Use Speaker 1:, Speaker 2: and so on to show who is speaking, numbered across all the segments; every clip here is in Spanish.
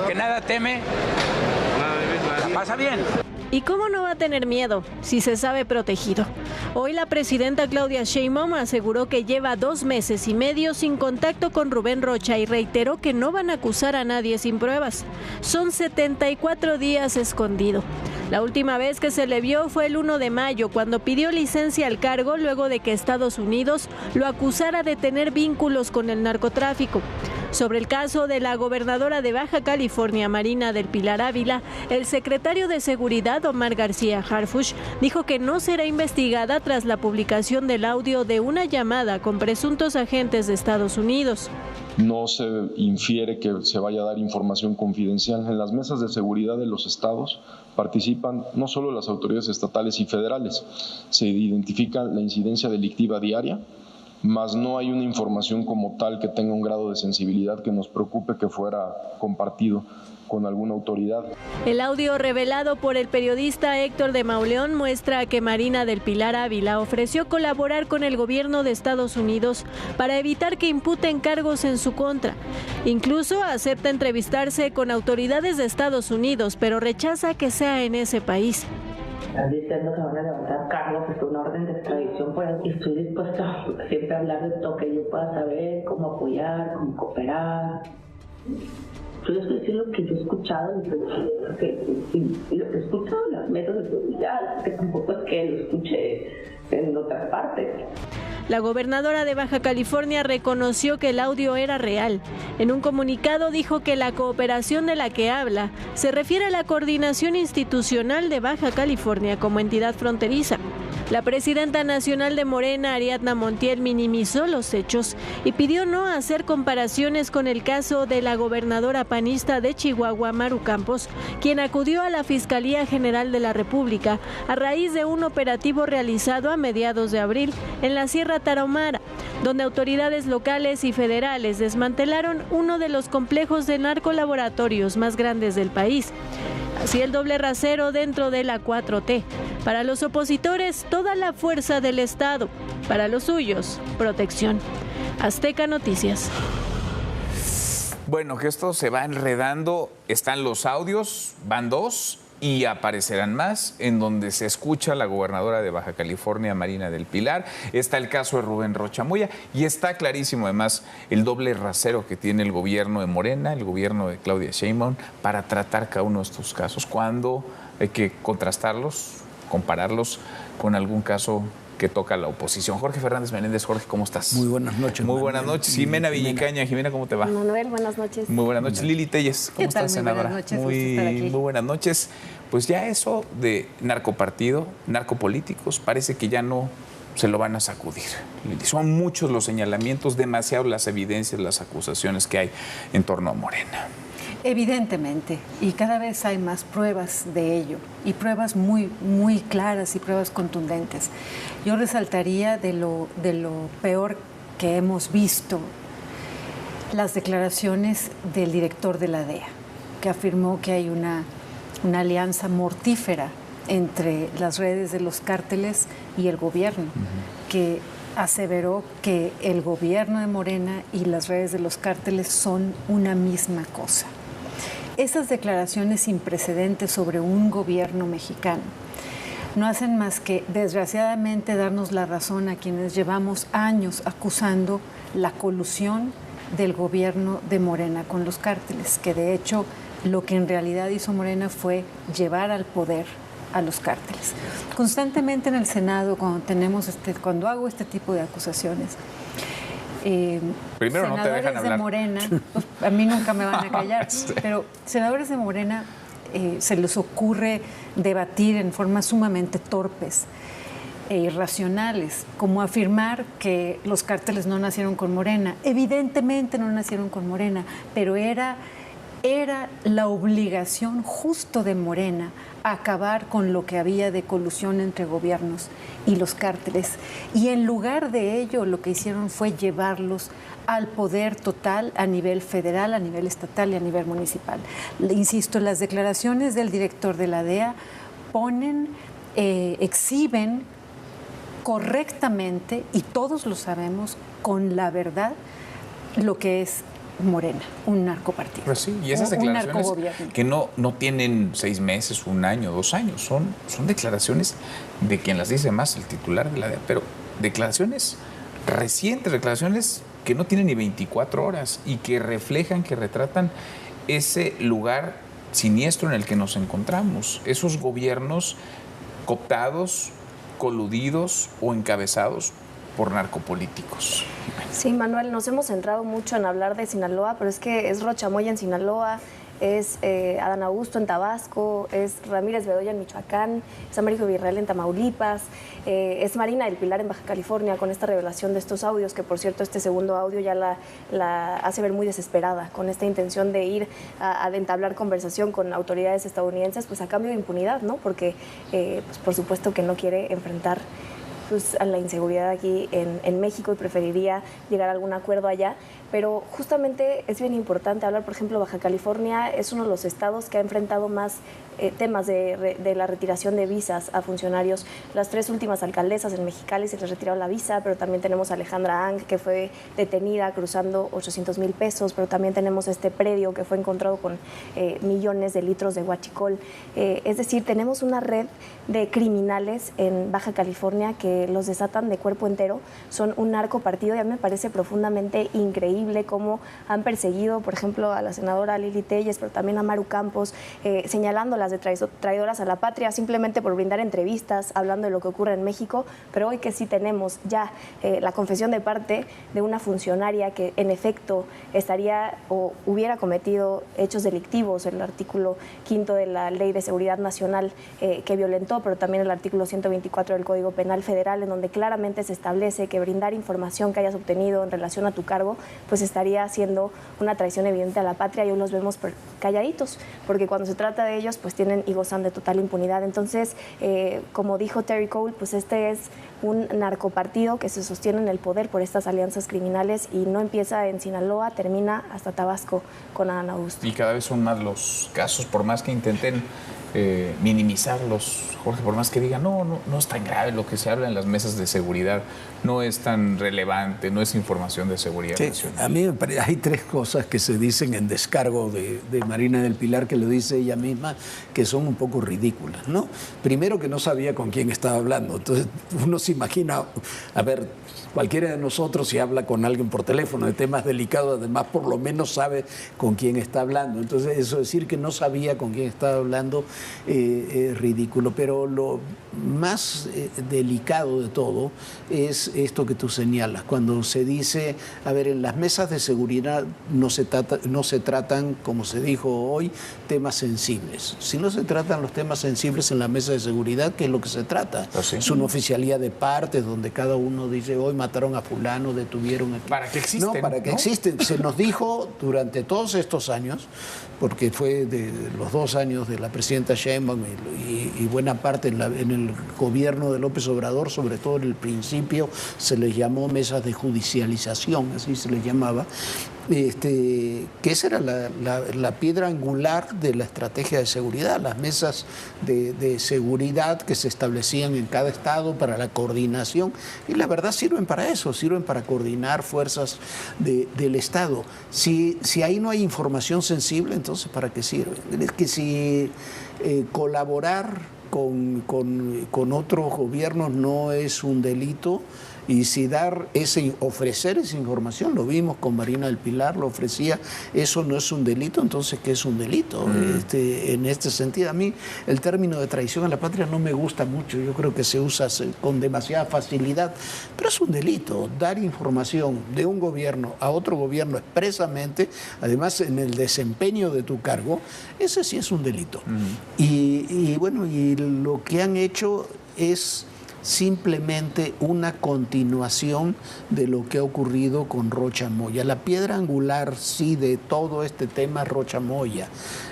Speaker 1: que nada teme, la pasa bien.
Speaker 2: ¿Y cómo no va a tener miedo si se sabe protegido? Hoy la presidenta Claudia Sheinbaum aseguró que lleva 2 meses y medio sin contacto con Rubén Rocha y reiteró que no van a acusar a nadie sin pruebas. Son 74 días escondido. La última vez que se le vio fue el 1 de mayo, cuando pidió licencia al cargo luego de que Estados Unidos lo acusara de tener vínculos con el narcotráfico. Sobre el caso de la gobernadora de Baja California, Marina del Pilar Ávila, el secretario de Seguridad, Omar García Harfuch, dijo que no será investigada tras la publicación del audio de una llamada con presuntos agentes de Estados Unidos.
Speaker 3: No se infiere que se vaya a dar información confidencial. En las mesas de seguridad de los estados participan no solo las autoridades estatales y federales, se identifica la incidencia delictiva diaria, mas no hay una información como tal que tenga un grado de sensibilidad que nos preocupe que fuera compartido con alguna autoridad.
Speaker 2: El audio revelado por el periodista Héctor de Mauleón muestra que Marina del Pilar Ávila ofreció colaborar con el gobierno de Estados Unidos para evitar que imputen cargos en su contra. Incluso acepta entrevistarse con autoridades de Estados Unidos, pero rechaza que sea en ese país.
Speaker 4: Están diciendo que van a levantar cargos, es una orden de extradición, pues estoy dispuesta siempre a hablar de todo que yo pueda saber, cómo apoyar, cómo cooperar. Yo les voy a decir lo que yo he escuchado, y lo que he escuchado en las mesas de seguridad, que tampoco es que lo escuché en otras partes.
Speaker 2: La gobernadora de Baja California reconoció que el audio era real. En un comunicado dijo que la cooperación de la que habla se refiere a la coordinación institucional de Baja California como entidad fronteriza. La presidenta nacional de Morena, Ariadna Montiel, minimizó los hechos y pidió no hacer comparaciones con el caso de la gobernadora panista de Chihuahua, Maru Campos, quien acudió a la Fiscalía General de la República a raíz de un operativo realizado a mediados de abril en la Sierra Tarahumara, donde autoridades locales y federales desmantelaron uno de los complejos de narcolaboratorios más grandes del país. Así el doble rasero dentro de la 4T. Para los opositores, toda la fuerza del Estado. Para los suyos, protección. Azteca Noticias.
Speaker 5: Bueno, que esto se va enredando. Están los audios, van 2 y aparecerán más, en donde se escucha la gobernadora de Baja California, Marina del Pilar. Está el caso de Rubén Rocha Moya y está clarísimo además el doble rasero que tiene el gobierno de Morena, el gobierno de Claudia Sheinbaum, para tratar cada uno de estos casos, cuando hay que contrastarlos, compararlos con algún caso que toca a la oposición. Jorge Fernández Menéndez. Jorge, ¿cómo estás?
Speaker 6: Muy buenas noches.
Speaker 5: Muy buenas noches. Jimena Villicaña. Jimena, ¿cómo te va?
Speaker 7: Manuel, buenas noches.
Speaker 5: Muy buenas noches. Lili Telles, ¿cómo estás, senadora?
Speaker 7: Buenas noches, estar aquí.
Speaker 5: Muy buenas noches. Pues ya eso de narcopartido, narcopolíticos, parece que ya no se lo van a sacudir. Lili, son muchos los señalamientos, demasiado las evidencias, las acusaciones que hay en torno a Morena.
Speaker 7: Evidentemente, y cada vez hay más pruebas de ello, y pruebas muy, muy claras y pruebas contundentes. Yo resaltaría de lo peor que hemos visto las declaraciones del director de la DEA, que afirmó que hay una alianza mortífera entre las redes de los cárteles y el gobierno, que aseveró que el gobierno de Morena y las redes de los cárteles son una misma cosa. Esas declaraciones sin precedentes sobre un gobierno mexicano no hacen más que, desgraciadamente, darnos la razón a quienes llevamos años acusando la colusión del gobierno de Morena con los cárteles, que de hecho lo que en realidad hizo Morena fue llevar al poder a los cárteles. Constantemente en el Senado, cuando hago este tipo de acusaciones,
Speaker 5: primero no te dejan hablar.
Speaker 7: De Morena, pues, a mí nunca me van a callar, pero senadores de Morena se les ocurre debatir en formas sumamente torpes e irracionales, como afirmar que los cárteles no nacieron con Morena. Evidentemente no nacieron con Morena, pero era la obligación justo de Morena acabar con lo que había de colusión entre gobiernos y los cárteles. Y en lugar de ello, lo que hicieron fue llevarlos al poder total a nivel federal, a nivel estatal y a nivel municipal. Insisto, las declaraciones del director de la DEA exhiben correctamente, y todos lo sabemos, con la verdad, lo que es Morena, un narcopartido.
Speaker 5: Pues sí, y esas declaraciones que no tienen 6 meses, 1 año, 2 años, son declaraciones de quien las dice más, el titular de la DEA, pero declaraciones recientes, declaraciones que no tienen ni 24 horas y que reflejan, que retratan ese lugar siniestro en el que nos encontramos, esos gobiernos cooptados, coludidos o encabezados por narcopolíticos.
Speaker 6: Sí, Manuel, nos hemos centrado mucho en hablar de Sinaloa, pero es que es Rocha Moya en Sinaloa, es Adán Augusto en Tabasco, es Ramírez Bedoya en Michoacán, es Américo Virreal en Tamaulipas, es Marina del Pilar en Baja California, con esta revelación de estos audios, que por cierto este segundo audio ya la hace ver muy desesperada, con esta intención de ir a entablar conversación con autoridades estadounidenses, pues a cambio de impunidad, ¿no? Porque pues por supuesto que no quiere enfrentar pues, a la inseguridad aquí en México y preferiría llegar a algún acuerdo allá. Pero justamente es bien importante hablar, por ejemplo, Baja California es uno de los estados que ha enfrentado más temas de la retiración de visas a funcionarios. Las 3 últimas alcaldesas en Mexicali se les retiró la visa, pero también tenemos a Alejandra Ang, que fue detenida cruzando 800,000 pesos, pero también tenemos este predio que fue encontrado con millones de litros de huachicol. Es decir, tenemos una red de criminales en Baja California que los desatan de cuerpo entero. Son un narcopartido y a mí me parece profundamente increíble cómo han perseguido, por ejemplo, a la senadora Lili Telles, pero también a Maru Campos, señalándolas de traidoras a la patria simplemente por brindar entrevistas, hablando de lo que ocurre en México. Pero hoy que sí tenemos ya la confesión de parte de una funcionaria que en efecto estaría o hubiera cometido hechos delictivos, el artículo 5 de la Ley de Seguridad Nacional que violentó, pero también el artículo 124 del Código Penal Federal, en donde claramente se establece que brindar información que hayas obtenido en relación a tu cargo pues estaría haciendo una traición evidente a la patria, y hoy los vemos calladitos, porque cuando se trata de ellos pues tienen y gozan de total impunidad. Entonces, como dijo Terry Cole, pues este es un narcopartido que se sostiene en el poder por estas alianzas criminales y no empieza en Sinaloa, termina hasta Tabasco con Adán Augusto.
Speaker 5: Y cada vez son más los casos, por más que intenten minimizarlos, Jorge, por más que digan, no es tan grave lo que se habla en las mesas de seguridad, no es tan relevante, no es información de seguridad nacional.
Speaker 8: A mí me parece, hay 3 cosas que se dicen en descargo de Marina del Pilar, que lo dice ella misma, que son un poco ridículas, ¿no? Primero, que no sabía con quién estaba hablando, entonces uno se imagina, a ver, cualquiera de nosotros si habla con alguien por teléfono de temas delicados, además por lo menos sabe con quién está hablando. Entonces eso decir que no sabía con quién estaba hablando es ridículo. Pero lo más delicado de todo es esto que tú señalas, cuando se dice, a ver, en las mesas de seguridad no se tratan, como se dijo hoy, temas sensibles. Si no se tratan los temas sensibles en la mesa de seguridad, ¿qué es lo que se trata?
Speaker 5: ¿Sí?
Speaker 8: Es una oficialía de partes donde cada uno dice, hoy mataron a fulano, detuvieron aquí.
Speaker 5: ¿Para qué existen?
Speaker 8: No, para qué existen. Se nos dijo durante todos estos años, porque fue de los 2 años de la presidenta Sheinbaum y buena parte en el gobierno de López Obrador, sobre todo en el principio, se les llamó mesas de judicialización, así se les llamaba, que esa era la piedra angular de la estrategia de seguridad, las mesas de seguridad que se establecían en cada estado para la coordinación, y la verdad sirven para eso, sirven para coordinar fuerzas del Estado. Si ahí no hay información sensible, entonces ¿para qué sirven? Es que si colaborar con otros gobiernos no es un delito, y si ofrecer esa información, lo vimos con Marina del Pilar, lo ofrecía, eso no es un delito, entonces ¿qué es un delito? En este sentido, a mí el término de traición a la patria no me gusta mucho, yo creo que se usa con demasiada facilidad, pero es un delito, dar información de un gobierno a otro gobierno expresamente, además en el desempeño de tu cargo, ese sí es un delito. Y bueno, y lo que han hecho es simplemente una continuación de lo que ha ocurrido con Rocha Moya. La piedra angular, sí, de todo este tema es Rocha Moya,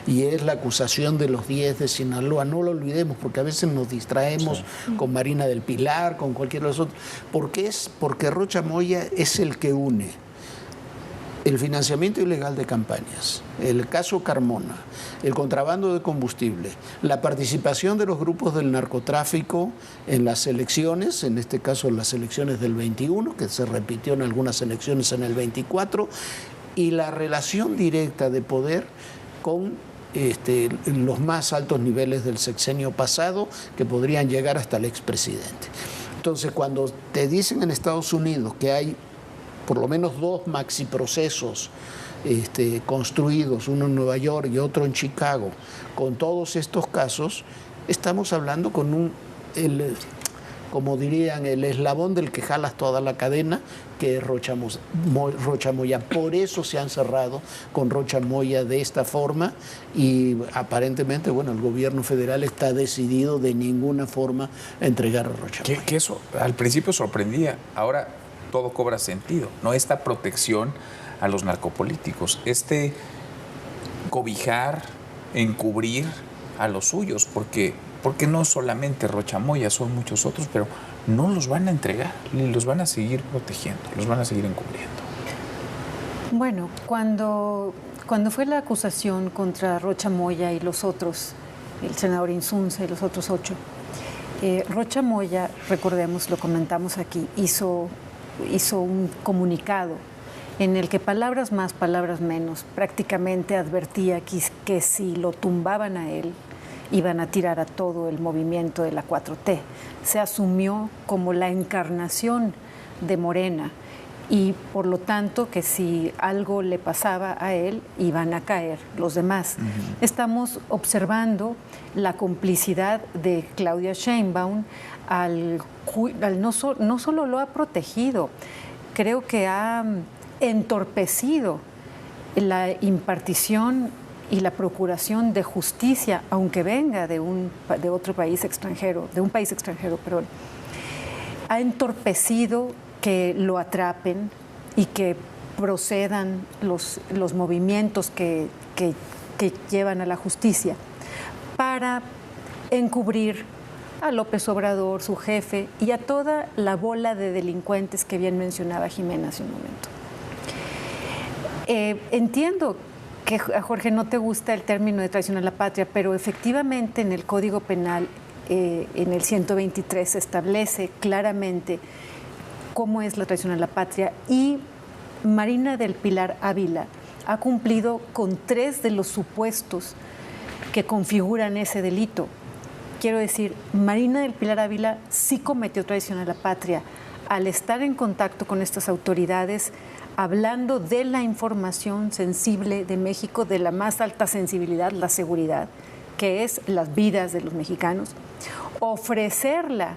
Speaker 8: y es la acusación de los 10 de Sinaloa. No lo olvidemos, porque a veces nos distraemos con Marina del Pilar, con cualquiera de los otros. Porque Rocha Moya es el que une el financiamiento ilegal de campañas, el caso Carmona, el contrabando de combustible, la participación de los grupos del narcotráfico en las elecciones, en este caso las elecciones del 21, que se repitió en algunas elecciones en el 24, y la relación directa de poder con los más altos niveles del sexenio pasado, que podrían llegar hasta el expresidente. Entonces, cuando te dicen en Estados Unidos que hay por lo menos 2 maxiprocesos construidos, uno en Nueva York y otro en Chicago, con todos estos casos, estamos hablando con como dirían, el eslabón del que jalas toda la cadena, que es Rocha Moya. Por eso se han cerrado con Rocha Moya de esta forma, y aparentemente, bueno, el gobierno federal está decidido de ninguna forma a entregar a Rocha Moya.
Speaker 5: Que eso al principio sorprendía, ahora todo cobra sentido, ¿no? Esta protección a los narcopolíticos, cobijar, encubrir a los suyos, porque no solamente Rocha Moya, son muchos otros, pero no los van a entregar, los van a seguir protegiendo, los van a seguir encubriendo.
Speaker 7: Bueno, cuando fue la acusación contra Rocha Moya y los otros, el senador Insunza y los otros 8, Rocha Moya, recordemos, lo comentamos aquí, hizo un comunicado en el que palabras más, palabras menos, prácticamente advertía que si lo tumbaban a él, iban a tirar a todo el movimiento de la 4T. Se asumió como la encarnación de Morena y por lo tanto que si algo le pasaba a él, iban a caer los demás. Estamos observando la complicidad de Claudia Sheinbaum no solo lo ha protegido, creo que ha entorpecido la impartición y la procuración de justicia, aunque venga de un país extranjero, perdón, ha entorpecido que lo atrapen y que procedan los movimientos que llevan a la justicia para encubrir a López Obrador, su jefe, y a toda la bola de delincuentes que bien mencionaba Jimena hace un momento. Entiendo que a Jorge no te gusta el término de traición a la patria, pero efectivamente en el Código Penal, en el 123, se establece claramente cómo es la traición a la patria, y Marina del Pilar Ávila ha cumplido con 3 de los supuestos que configuran ese delito. Quiero decir, Marina del Pilar Ávila sí cometió traición a la patria al estar en contacto con estas autoridades, hablando de la información sensible de México, de la más alta sensibilidad, la seguridad, que es las vidas de los mexicanos, ofrecerla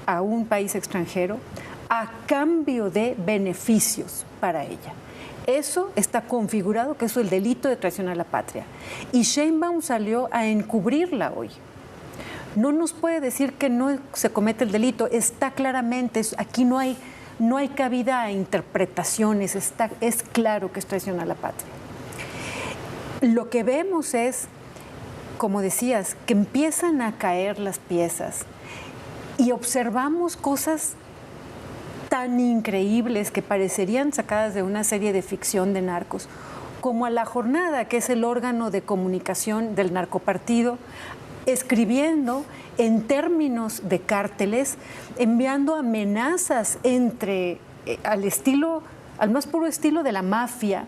Speaker 7: a un país extranjero a cambio de beneficios para ella. Eso está configurado, que eso es el delito de traición a la patria. Y Sheinbaum salió a encubrirla hoy. No nos puede decir que no se comete el delito, está claramente, aquí no hay cabida a interpretaciones, es claro que es traición a la patria. Lo que vemos es, como decías, que empiezan a caer las piezas y observamos cosas tan increíbles que parecerían sacadas de una serie de ficción de narcos, como a La Jornada, que es el órgano de comunicación del narcopartido, escribiendo en términos de cárteles, enviando amenazas al más puro estilo de la mafia,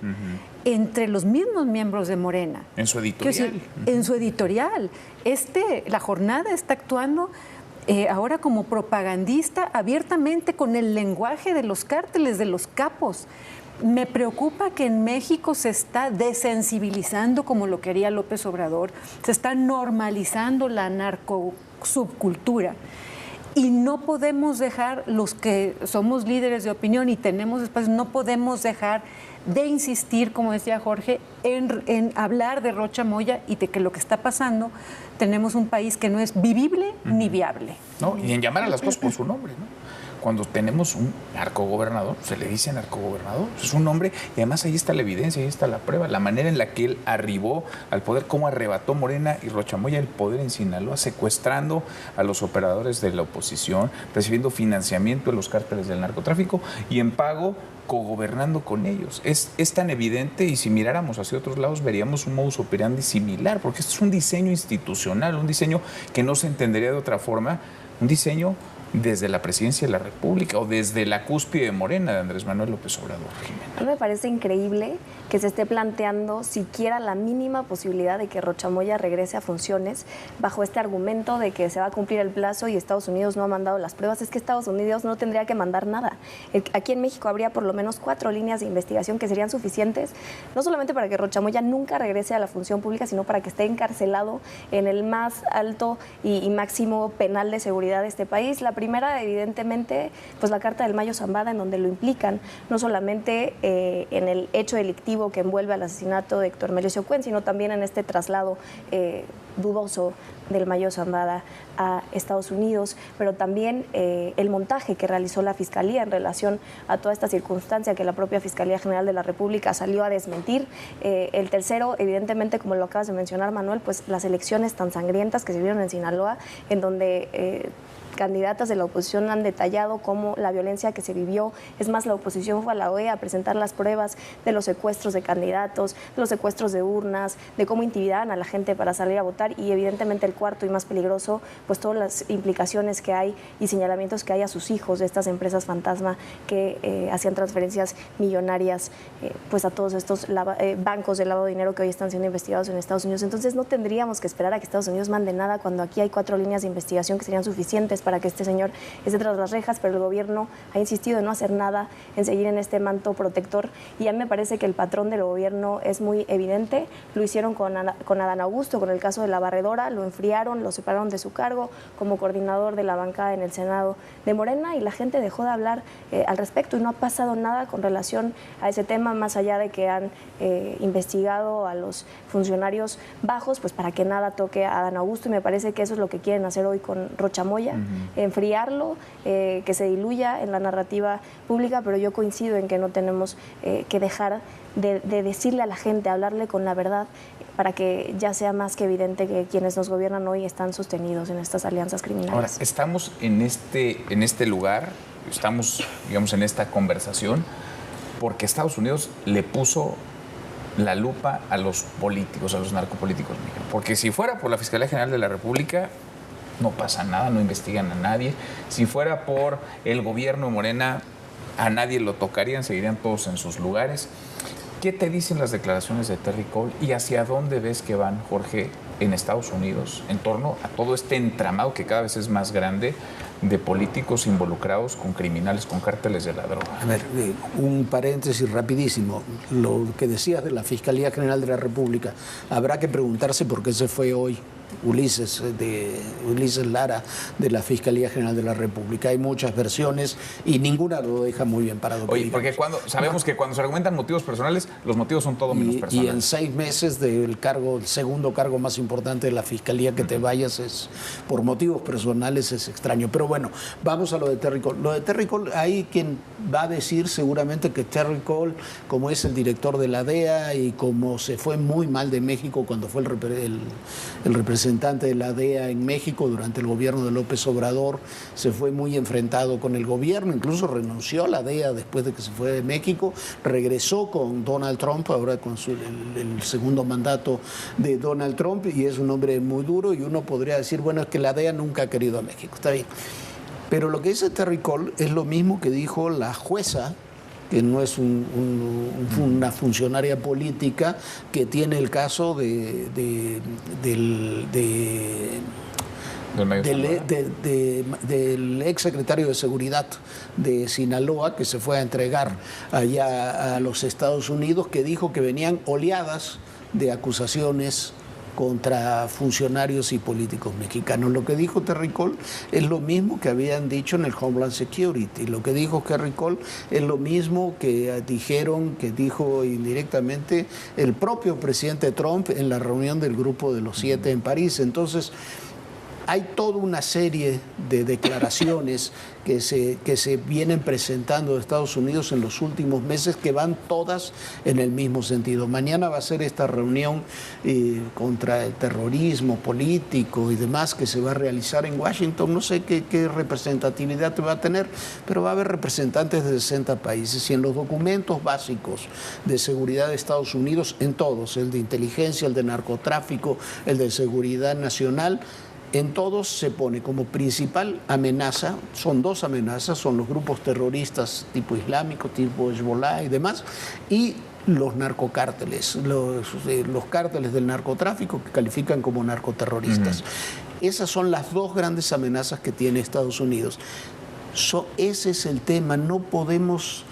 Speaker 7: entre los mismos miembros de Morena.
Speaker 5: En su editorial.
Speaker 7: En su editorial. La Jornada está actuando ahora como propagandista abiertamente con el lenguaje de los cárteles, de los capos. Me preocupa que en México se está desensibilizando, como lo quería López Obrador, se está normalizando la narcosubcultura. Y no podemos dejar, los que somos líderes de opinión y tenemos espacio, no podemos dejar de insistir, como decía Jorge, en hablar de Rocha Moya y de que lo que está pasando, tenemos un país que no es vivible ni viable.
Speaker 5: No, y en llamar a las cosas por su nombre, ¿no? Cuando tenemos un narcogobernador, se le dice narcogobernador, es un nombre, y además ahí está la evidencia, ahí está la prueba, la manera en la que él arribó al poder, cómo arrebató Morena y Rocha Moya el poder en Sinaloa, secuestrando a los operadores de la oposición, recibiendo financiamiento de los cárteles del narcotráfico y en pago cogobernando con ellos. Es tan evidente, y si miráramos hacia otros lados veríamos un modus operandi similar, porque esto es un diseño institucional, un diseño que no se entendería de otra forma, un diseño desde la presidencia de la República o desde la cúspide de Morena de Andrés Manuel López Obrador, Jimena?
Speaker 6: A mí me parece increíble que se esté planteando siquiera la mínima posibilidad de que Rocha Moya regrese a funciones bajo este argumento de que se va a cumplir el plazo y Estados Unidos no ha mandado las pruebas. Es que Estados Unidos no tendría que mandar nada. Aquí en México habría por lo menos 4 líneas de investigación que serían suficientes, no solamente para que Rocha Moya nunca regrese a la función pública, sino para que esté encarcelado en el más alto y máximo penal de seguridad de este país. La primera, evidentemente, pues la carta del Mayo Zambada, en donde lo implican, no solamente en el hecho delictivo que envuelve al asesinato de Héctor Melesio Cuen, sino también en este traslado dudoso del Mayo Zambada a Estados Unidos, pero también el montaje que realizó la Fiscalía en relación a toda esta circunstancia que la propia Fiscalía General de la República salió a desmentir. El tercero, evidentemente, como lo acabas de mencionar, Manuel, pues las elecciones tan sangrientas que se vieron en Sinaloa, en donde candidatas de la oposición han detallado cómo la violencia que se vivió. Es más, la oposición fue a la OEA a presentar las pruebas de los secuestros de candidatos, de los secuestros de urnas, de cómo intimidaban a la gente para salir a votar, y evidentemente el cuarto y más peligroso, pues todas las implicaciones que hay y señalamientos que hay a sus hijos de estas empresas fantasma que hacían transferencias millonarias pues a todos estos bancos de lavado de dinero que hoy están siendo investigados en Estados Unidos. Entonces no tendríamos que esperar a que Estados Unidos mande nada cuando aquí hay 4 líneas de investigación que serían suficientes para que este señor esté tras las rejas, pero el gobierno ha insistido en no hacer nada, en seguir en este manto protector, y a mí me parece que el patrón del gobierno es muy evidente. Lo hicieron con Adán Augusto, con el caso de la barredora, lo enfriaron, lo separaron de su cargo como coordinador de la bancada en el Senado de Morena, y la gente dejó de hablar al respecto, y no ha pasado nada con relación a ese tema, más allá de que han investigado a los funcionarios bajos, pues para que nada toque a Adán Augusto, y me parece que eso es lo que quieren hacer hoy con Rocha Moya. Enfriarlo, que se diluya en la narrativa pública, pero yo coincido en que no tenemos que dejar de decirle a la gente, hablarle con la verdad, para que ya sea más que evidente que quienes nos gobiernan hoy están sostenidos en estas alianzas criminales.
Speaker 5: Ahora, estamos en este lugar, estamos, digamos, en esta conversación, porque Estados Unidos le puso la lupa a los políticos, a los narcopolíticos mexicanos. Porque si fuera por la Fiscalía General de la República, no pasa nada, no investigan a nadie. Si fuera por el gobierno de Morena, a nadie lo tocarían, seguirían todos en sus lugares. ¿Qué te dicen las declaraciones de Terry Cole y hacia dónde ves que van, Jorge, en Estados Unidos en torno a todo este entramado que cada vez es más grande de políticos involucrados con criminales, con cárteles de la droga?
Speaker 8: A ver, un paréntesis rapidísimo. Lo que decías de la Fiscalía General de la República, habrá que preguntarse por qué se fue hoy Ulises Lara de la Fiscalía General de la República. Hay muchas versiones y ninguna lo deja muy bien parado.
Speaker 5: Oye, porque sabemos que cuando se argumentan motivos personales, los motivos son todo menos personales.
Speaker 8: Y en 6 meses del cargo, el segundo cargo más importante de la Fiscalía, que te vayas es por motivos personales, es extraño. Pero bueno, vamos a lo de Terry Cole. Lo de Terry Cole, hay quien va a decir seguramente que Terry Cole, como es el director de la DEA y como se fue muy mal de México cuando fue el representante de la DEA en México durante el gobierno de López Obrador, se fue muy enfrentado con el gobierno, incluso renunció a la DEA después de que se fue de México, regresó con Donald Trump, ahora con el segundo mandato de Donald Trump, y es un hombre muy duro, y uno podría decir, bueno, es que la DEA nunca ha querido a México, está bien. Pero lo que dice Terry Cole es lo mismo que dijo la jueza, que no es una funcionaria política, que tiene el caso del ex secretario de Seguridad de Sinaloa, que se fue a entregar allá a los Estados Unidos, que dijo que venían oleadas de acusaciones contra funcionarios y políticos mexicanos. Lo que dijo Terry Cole es lo mismo que habían dicho en el Homeland Security. Lo que dijo Terry Cole es lo mismo que dijo indirectamente el propio presidente Trump en la reunión del Grupo de los 7 en París. Entonces, hay toda una serie de declaraciones que se vienen presentando de Estados Unidos en los últimos meses, que van todas en el mismo sentido. Mañana va a ser esta reunión contra el terrorismo político y demás que se va a realizar en Washington. No sé qué representatividad va a tener, pero va a haber representantes de 60 países. Y en los documentos básicos de seguridad de Estados Unidos, en todos, el de inteligencia, el de narcotráfico, el de seguridad nacional, En todos se pone como principal amenaza, son dos amenazas, son los grupos terroristas tipo islámico, tipo Hezbollah y demás, y los narcocárteles, los cárteles del narcotráfico que califican como narcoterroristas. Esas son las dos grandes amenazas que tiene Estados Unidos. Ese es el tema, no podemos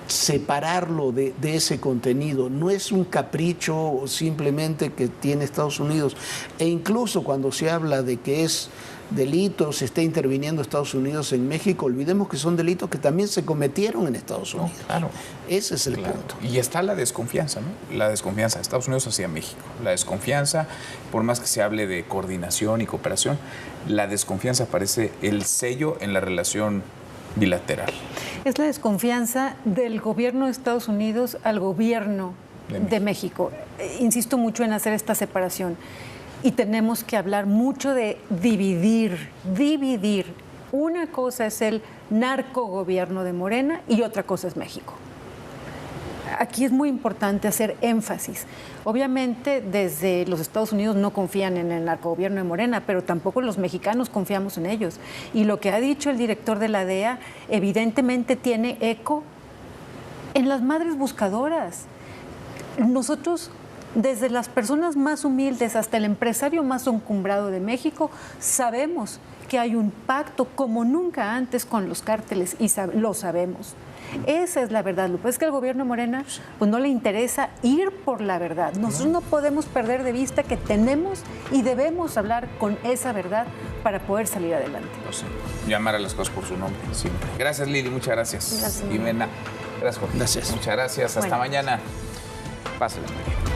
Speaker 8: separarlo de ese contenido. No es un capricho simplemente que tiene Estados Unidos. E incluso cuando se habla de que es delito, se está interviniendo Estados Unidos en México, olvidemos que son delitos que también se cometieron en Estados Unidos.
Speaker 5: No, claro.
Speaker 8: Ese es el punto.
Speaker 5: Y está la desconfianza, ¿no? La desconfianza de Estados Unidos hacia México. La desconfianza, por más que se hable de coordinación y cooperación, la desconfianza parece el sello en la relación bilateral.
Speaker 7: Es la desconfianza del gobierno de Estados Unidos al gobierno de México. Insisto mucho en hacer esta separación. Y tenemos que hablar mucho de dividir. Una cosa es el narcogobierno de Morena y otra cosa es México. Aquí es muy importante hacer énfasis. Obviamente desde los Estados Unidos no confían en el narcogobierno de Morena, pero tampoco los mexicanos confiamos en ellos. Y lo que ha dicho el director de la DEA evidentemente tiene eco en las madres buscadoras. Nosotros, desde las personas más humildes hasta el empresario más encumbrado de México, sabemos que hay un pacto como nunca antes con los cárteles y lo sabemos. Esa es la verdad, Lupe. Es que al gobierno de Morena pues no le interesa ir por la verdad. Nosotros no podemos perder de vista que tenemos y debemos hablar con esa verdad para poder salir adelante.
Speaker 5: No sé, llamar a las cosas por su nombre siempre. Gracias, Lili, muchas gracias.
Speaker 6: Gracias.
Speaker 5: Jimena, gracias, Jorge.
Speaker 8: Gracias.
Speaker 5: Muchas gracias, hasta mañana. Pásenla muy bien.